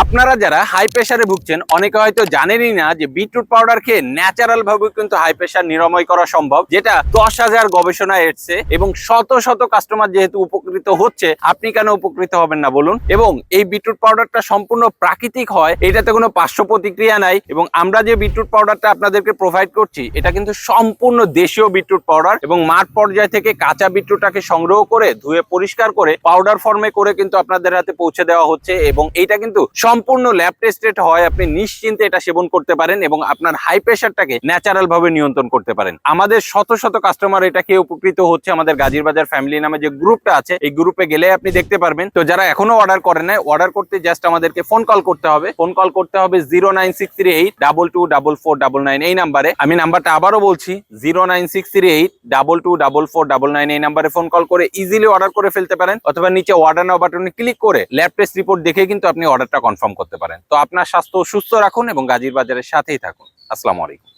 আপনারা যারা হাই প্রেসারে ভুগছেন অনেকে হয়তো জানেনই না যে বিটরুট পাউডার খেয়ে ন্যাচারাল ভাবে কিন্তু হাই প্রেসার নিরাময় করা সম্ভব, যেটা 10,000 গবেষণায় এসেছে এবং শত শত কাস্টমার যেহেতু উপকৃত হচ্ছে, আপনি কেন উপকৃত হবেন না বলুন। এবং এই বিটরুট পাউডারটা সম্পূর্ণ প্রাকৃতিক হয়, এটাতে কোনো পার্শ্ব প্রতিক্রিয়া নাই। এবং আমরা যে বিটরুট পাউডারটা আপনাদেরকে প্রোভাইড করছি এটা কিন্তু সম্পূর্ণ দেশীয় বিটরুট পাউডার এবং মাঠ পর্যায় থেকে কাঁচা বিটরুটটাকে সংগ্রহ করে ধুয়ে পরিষ্কার করে পাউডার ফর্মে করে কিন্তু আপনাদের হাতে পৌঁছে দেওয়া হচ্ছে। এবং এটা কিন্তু সম্পূর্ণ ল্যাব টেস্টেড হয়, আপনি নিশ্চিন্তে এটা সেবন করতে পারেন এবং আপনার হাই প্রেসারটাকে ন্যাচারাল ভাবে নিয়ন্ত্রণ করতে পারেন। আমাদের শত শত কাস্টমার এটা খেয়ে উপকৃত হচ্ছে। আমাদের গাজীর বাজার ফ্যামিলি নামে যে গ্রুপটা আছে এই গ্রুপে গেলে আপনি দেখতে পারবেন। তো যারা এখনো অর্ডার করেন নাই, অর্ডার করতে জাস্ট আমাদেরকে ফোন কল করতে হবে। ফোন কল করতে হবে 09638224499 এই নাম্বারে। আমি নাম্বারটা আবারও বলছি 09638224499 এই নাম্বারে ফোন কল করে ইজিলি অর্ডার করে ফেলতে পারেন, অথবা নিচে অর্ডার নাও বাটনে ক্লিক করে ল্যাব টেস্ট রিপোর্ট দেখে কিন্তু আপনি অর্ডারটা কনফার্ম করতে পারেন। তো আপনার স্বাস্থ্য সুস্থ রাখুন এবং গাজীর বাজারের সাথেই থাকুন। আসসালামু আলাইকুম।